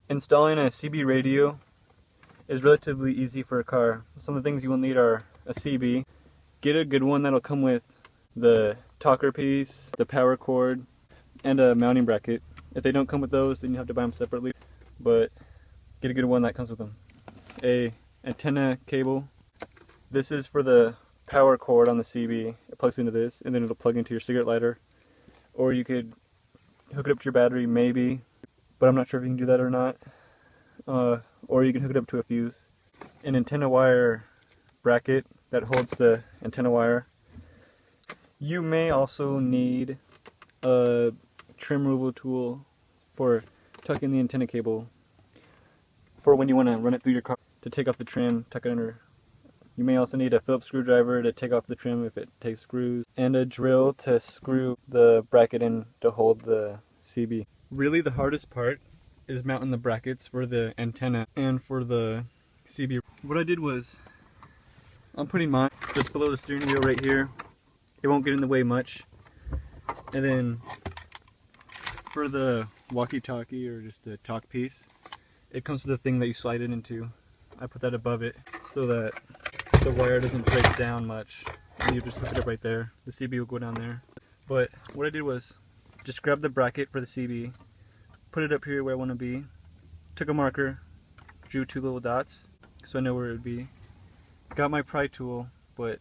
Installing a CB radio is relatively easy for a car. Some of the things you will need are a CB. Get a good one that'll come with the talker piece, the power cord, and a mounting bracket. If they don't come with those, then you have to buy them separately, but get a good one that comes with them. A antenna cable. This is for the power cord on the CB. It plugs into this, and then it'll plug into your cigarette lighter. Or you could hook it up to your battery, maybe, but I'm not sure if you can do that or not. Or you can hook it up to a fuse. An antenna wire bracket that holds the antenna wire. You may also need a trim removal tool for tucking the antenna cable for when you want to run it through your car to take off the trim, tuck it under. You may also need a Phillips screwdriver to take off the trim if it takes screws, and a drill to screw the bracket in to hold the CB. Really the hardest part is mounting the brackets for the antenna and for the CB. What I did was, I'm putting mine just below the steering wheel right here. It won't get in the way much. And then for the walkie-talkie, or just the talk piece, it comes with a thing that you slide it into. I put that above it so that the wire doesn't break down much. And you just hook it up right there. The CB will go down there. But what I did was just grab the bracket for the CB, put it up here where I want to be, took a marker, drew 2 little dots so I know where it would be. Got my pry tool, but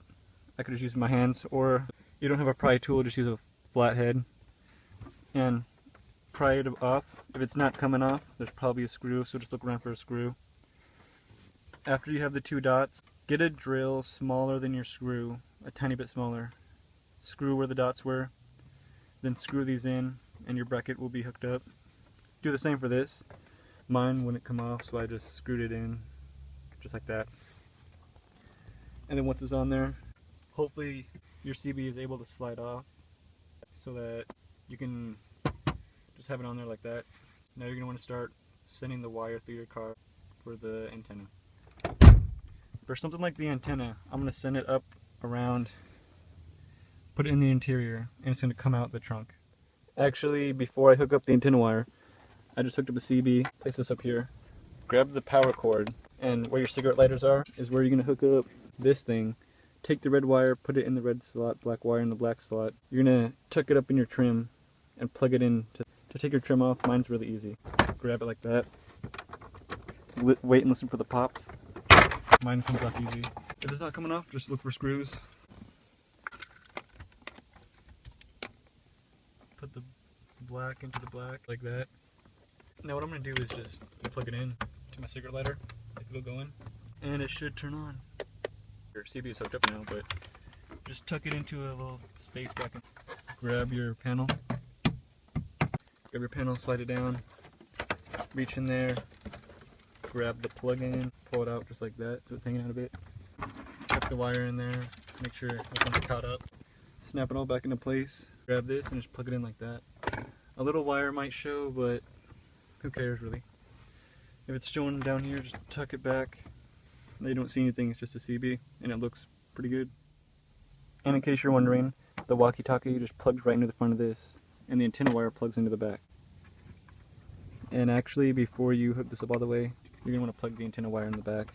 I could just use my hands, or you don't have a pry tool, just use a flathead and pry it off. If it's not coming off, there's probably a screw, so just look around for a screw. After you have the 2 dots, get a drill smaller than your screw, a tiny bit smaller. Screw where the dots were, then screw these in, and your bracket will be hooked up. Do the same for this. Mine wouldn't come off, so I just screwed it in, just like that. And then once it's on there, hopefully your CB is able to slide off so that you can just have it on there like that. Now you're going to want to start sending the wire through your car for the antenna. For something like the antenna, I'm going to send it up around, put it in the interior, and it's going to come out the trunk. Actually, before I hook up the antenna wire, I just hooked up a CB, place this up here, grab the power cord, and where your cigarette lighters are is where you're going to hook up this thing. Take the red wire, put it in the red slot, black wire in the black slot. You're going to tuck it up in your trim and plug it in to take your trim off. Mine's really easy. Grab it like that, wait and listen for the pops. Mine comes off easy. If it's not coming off, just look for screws. Put the black into the black like that. Now what I'm going to do is just plug it in to my cigarette lighter, if it'll go in, and it should turn on. Your CB is hooked up now, but just tuck it into a little space back and grab your panel. Grab your panel, slide it down, reach in there, grab the plug in, pull it out just like that so it's hanging out a bit. Tuck the wire in there, make sure everything's caught up. Snap it all back into place. Grab this and just plug it in like that. A little wire might show, but who cares really? If it's showing down here, just tuck it back. Now you don't see anything, it's just a CB, and it looks pretty good. And in case you're wondering, the walkie-talkie just plugs right into the front of this, and the antenna wire plugs into the back. And actually, before you hook this up all the way, you're going to want to plug the antenna wire in the back.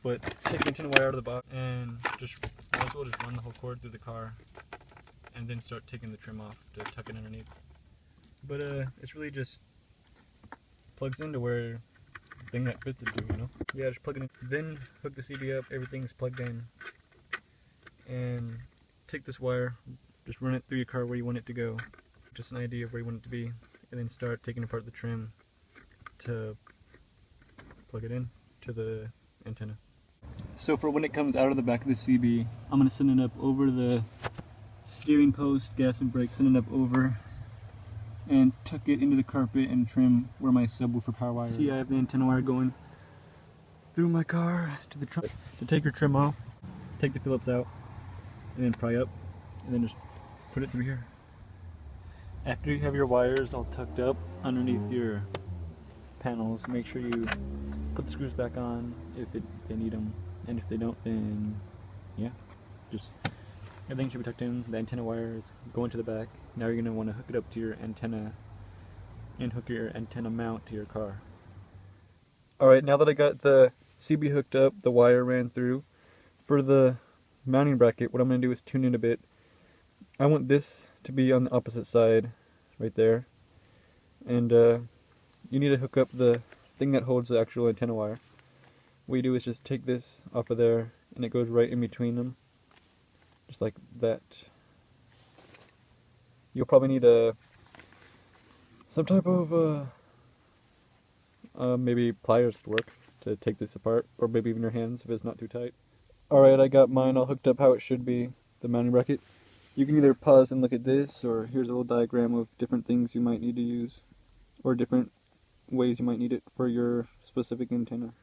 But take the antenna wire out of the box, and just might as well just run the whole cord through the car, and then start taking the trim off to tuck it underneath. But it's really just plugs into where the thing that fits it to, you know? Yeah, just plug it in. Then hook the CB up, everything's plugged in. And take this wire, just run it through your car where you want it to go. Just an idea of where you want it to be. And then start taking apart the trim to plug it in to the antenna. So for when it comes out of the back of the CB, I'm going to send it up over the steering post, gas and brake, send it up over, and tuck it into the carpet and trim where my subwoofer power wire is. See, I have the antenna wire going through my car to the trunk. To take your trim off, take the Phillips out, and then pry up, and then just put it through here. After you have your wires all tucked up underneath your panels, make sure you put the screws back on if they need them, and if they don't, then yeah, just everything should be tucked in. The antenna wires go into the back. Now you're going to want to hook it up to your antenna and hook your antenna mount to your car. Alright, now that I got the CB hooked up, the wire ran through, for the mounting bracket, what I'm going to do is tune it a bit. I want this to be on the opposite side, right there. And you need to hook up the thing that holds the actual antenna wire. What you do is just take this off of there, and it goes right in between them, just like that. You'll probably need some type of maybe pliers to work to take this apart, or maybe even your hands if it's not too tight. Alright, I got mine all hooked up how it should be, the mounting bracket. You can either pause and look at this, or here's a little diagram of different things you might need to use, or different ways you might need it for your specific antenna.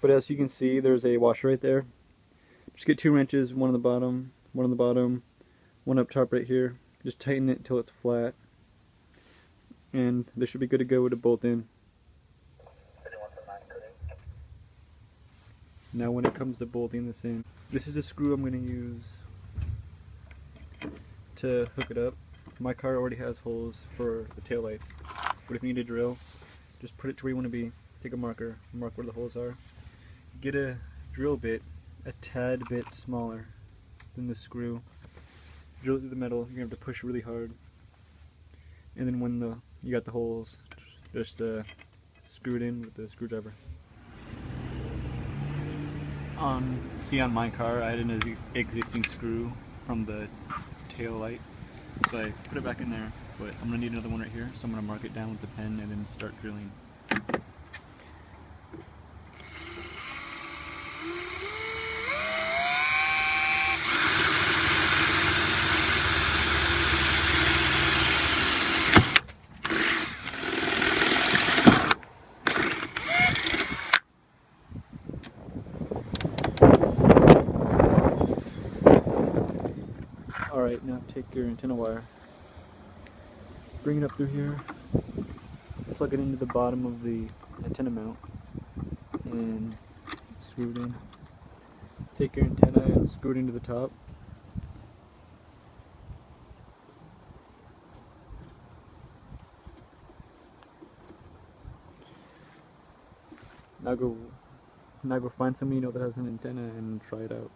But as you can see, there's a washer right there. Just get 2 wrenches, one on the bottom, one up top right here. Just tighten it until it's flat, and this should be good to go to bolt in. Now when it comes to bolting this in, this is a screw I'm going to use to hook it up. My car already has holes for the taillights, but if you need a drill, just put it to where you want to be. Take a marker, mark where the holes are. Get a drill bit a tad bit smaller than the screw. Drill it through the metal. You're going to have to push really hard. And then when you got the holes, just screw it in with the screwdriver. See, on my car, I had an existing screw from the tail light, so I put it back in there, but I'm going to need another one right here, so I'm going to mark it down with the pen and then start drilling. Alright, now take your antenna wire, bring it up through here, plug it into the bottom of the antenna mount, and screw it in. Take your antenna and screw it into the top. Now go find somebody you know that has an antenna and try it out.